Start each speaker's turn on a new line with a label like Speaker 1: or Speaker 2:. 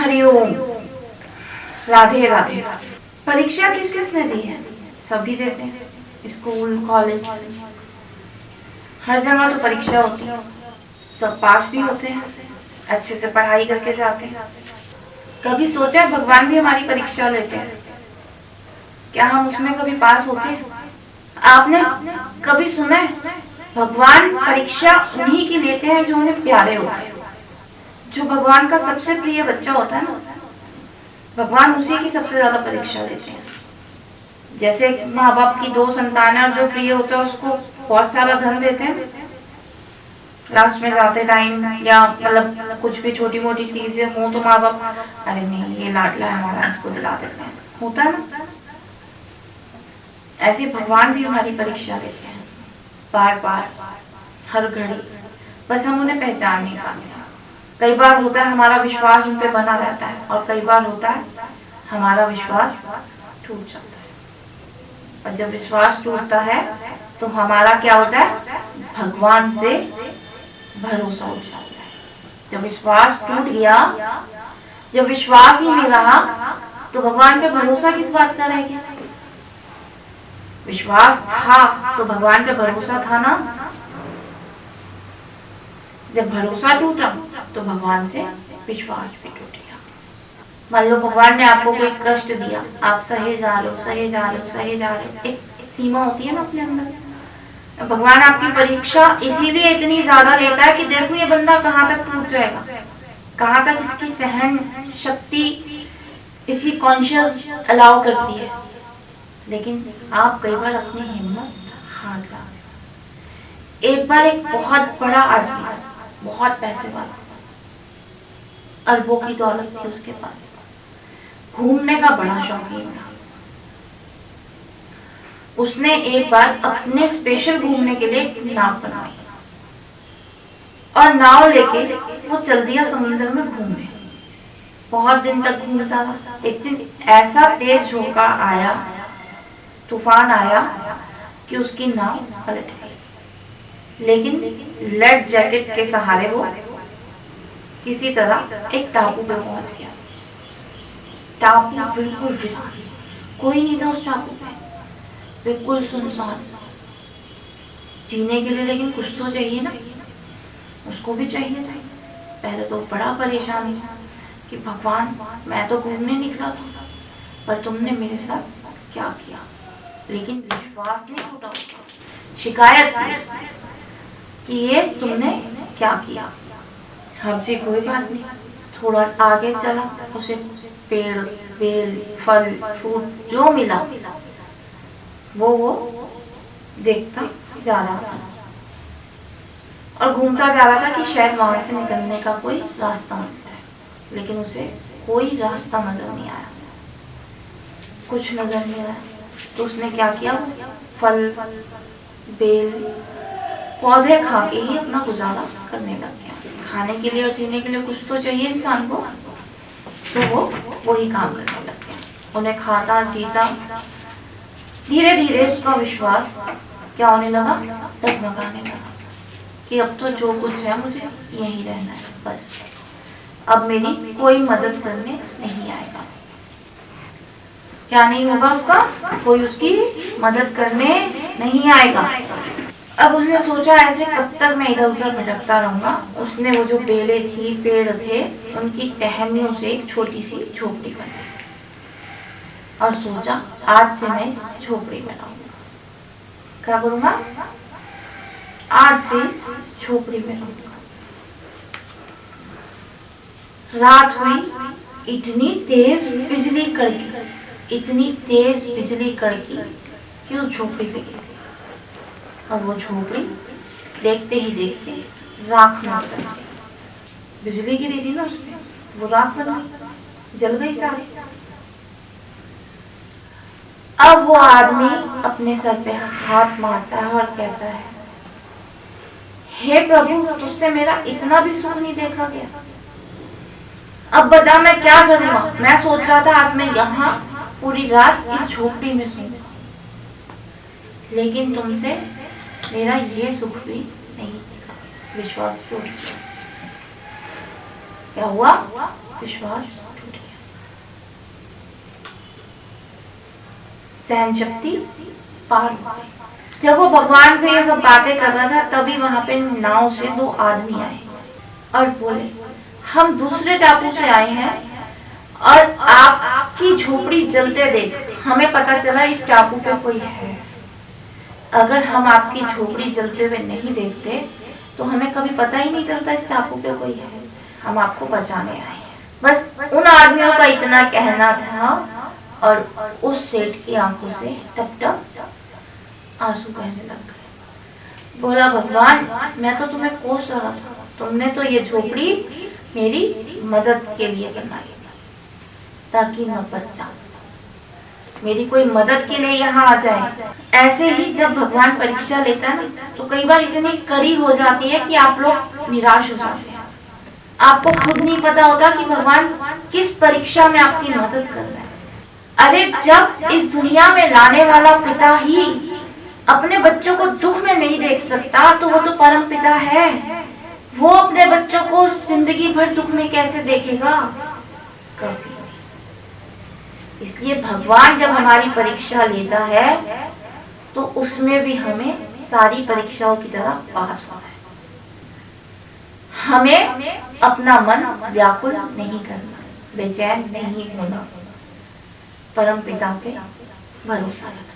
Speaker 1: हरिओम, राधे राधे। परीक्षा किस किसने दी है? सभी देते हैं, स्कूल कॉलेज हर जगह तो परीक्षा होती है। सब पास भी होते हैं, अच्छे से पढ़ाई करके जाते हैं। कभी सोचा है भगवान भी हमारी परीक्षा लेते हैं? क्या हम उसमें कभी पास होते हैं? आपने कभी सुना है भगवान परीक्षा उन्हीं की लेते हैं जो उन्हें प्यारे होते हैं? जो भगवान का सबसे प्रिय बच्चा होता है ना, भगवान उसी की सबसे ज्यादा परीक्षा लेते हैं। जैसे माँ बाप की दो संतान है और जो प्रिय होता है उसको बहुत सारा धन देते हैं, लास्ट में जाते टाइम या मतलब कुछ भी छोटी मोटी चीजें हो तो माँ बाप अरे नहीं ये लाडला है हमारा, इसको दिला देते हैं, होता है ना। ऐसे भगवान भी हमारी परीक्षा लेते हैं बार बार, हर घड़ी, बस हम उन्हें पहचान नहीं पाते। कई बार होता है हमारा विश्वास उन पे बना रहता है और कई बार होता है हमारा विश्वास टूट जाता है। और जब विश्वास टूटता है तो हमारा क्या होता है? भगवान से भरोसा उठ जाता है। जब विश्वास टूट गया, जब विश्वास ही नहीं रहा तो भगवान पे भरोसा किस बात का रह गया? विश्वास था तो भगवान पे भरोसा था ना। जब भरोसा टूटा तो भगवान से विश्वास भी टूट गया। मान लो भगवान ने आपको कोई कष्ट दिया, आप सहे जा रहे हो, सहे जा रहे हो, सहे जा रहे हो, एक सीमा होती है ना अपने अंदर। भगवान आपकी परीक्षा इसीलिए इतनी ज्यादा लेता है कि देखो ये बंदा कहाँ तक टूट जाएगा, कहाँ तक इसकी सहन शक्ति, इसकी कॉन्शियस अलाउ करती है। लेकिन आप कई बार अपनी हिम्मत हार जाते हो। एक बार एक बहुत बड़ा आदमी था, बहुत पैसे वाला, अरबों की दौलत थी उसके पास, घूमने का बड़ा शौकीन था। उसने एक बार अपने स्पेशल घूमने के लिए एक नाव बनवाई और नाव लेके वो चल दिया समुद्र में घूमने। बहुत दिन तक घूमता रहा। एक दिन ऐसा तेज झोंका आया, तूफान आया कि उसकी नाव पलट गई। लेकिन लेड जैकेट के सहारे वो किसी तरह एक टापू पे पहुंच गया। टापू बिल्कुल वीरान, कोई नहीं था उस टापू पे, बिल्कुल सुनसान। जीने के लिए लेकिन कुछ तो चाहिए ना, उसको भी चाहिए था। पहले तो बड़ा परेशान था कि भगवान मैं तो घूमने निकला था पर तुमने मेरे साथ क्या किया। लेकिन विश्वास नहीं टूटा, शिकायत की कि ये तुमने क्या किया। अब जी कोई बात नहीं, थोड़ा आगे चला, उसे पेड़ बेल फल फ्रूट जो मिला वो देखता जा रहा था और घूमता जा रहा था कि शायद वहां से निकलने का कोई रास्ता मिल जाए। लेकिन उसे कोई रास्ता नजर नहीं आया, कुछ नजर नहीं आया। तो उसने क्या किया, फल बेल पौधे खा के ही अपना गुजारा करने लग गया। खाने के लिए और जीने के लिए कुछ तो चाहिए इंसान को, तो वो वही काम करने लग गया। उन्हें खाता जीता, धीरे धीरे उसका विश्वास क्या होने लगा, डगमगाने लगा कि अब तो जो कुछ है मुझे यहीं रहना है, बस अब मेरी कोई मदद करने नहीं आएगा। क्या नहीं होगा उसका, कोई उसकी मदद करने नहीं आएगा। अब उसने सोचा ऐसे कब तक मैं इधर उधर भटकता रहूंगा। उसने वो जो बेलें थी, पेड़ थे, उनकी टहनियों से एक छोटी सी झोपड़ी बनाई और सोचा आज से मैं इस झोपड़ी में रहूंगा। क्या करूंगा, आज से इस झोपड़ी में रहूंगा। रात हुई, इतनी तेज बिजली कड़की, इतनी तेज बिजली कड़की कि उस झोपड़ी पे गिरी और वो झोपड़ी देखते ही देखते राख में बदल गई। बिजली गिरी थी ना उसमें, वो राख बन गई, जल गई सारी। अब वो आदमी अपने सर पे हाथ मारता है और कहता है, हे प्रभु तुझसे मेरा इतना भी सुख नहीं देखा गया, अब बता मैं क्या करूंगा। मैं सोच रहा था आज मैं यहाँ पूरी रात इस झोपड़ी में सोऊंगा, लेकिन तुमसे मेरा ये सुख भी नहीं देखा। विश्वास टूट गया। क्या हुआ, विश्वास टूट सहन शक्ति पार हो गई। जब वो भगवान से ये सब बातें कर रहा था तभी वहां पे नाव से दो आदमी आए और बोले, हम दूसरे टापू से आए हैं और आपकी झोपड़ी जलते देख हमें पता चला इस टापू पे कोई है। अगर हम आपकी झोपड़ी जलते हुए नहीं देखते तो हमें कभी पता ही नहीं चलता इस टापू पे कोई है। हम आपको बचाने आए हैं। बस उन आदमियों का इतना कहना था और उस सेठ की आंखों से टप टप आंसू बहने लग गए। बोला, भगवान मैं तो तुम्हें कोस रहा था, तुमने तो ये झोपड़ी मेरी मदद के लिए बनाई ताकि मैं बच जाऊं, मेरी कोई मदद के लिए यहाँ आ जाए। ऐसे ही जब भगवान परीक्षा लेता है ना तो कई बार इतनी कड़ी हो जाती है कि आप लोग निराश हो जाते हैं। आपको खुद नहीं पता होता कि भगवान किस परीक्षा में आपकी मदद कर रहा है। अरे जब इस दुनिया में लाने वाला पिता ही अपने बच्चों को दुख में नहीं देख सकता तो वो तो परम पिता है। वो अपने बच्चों को जिंदगी भर दुख में कैसे देखेगा? कभी। इसलिए भगवान जब हमारी परीक्षा लेता है तो उसमें भी हमें सारी परीक्षाओं की तरह पास होना है। हमें अपना मन व्याकुल नहीं करना, बेचैन नहीं होना, परम पिता पे भरोसा रखना।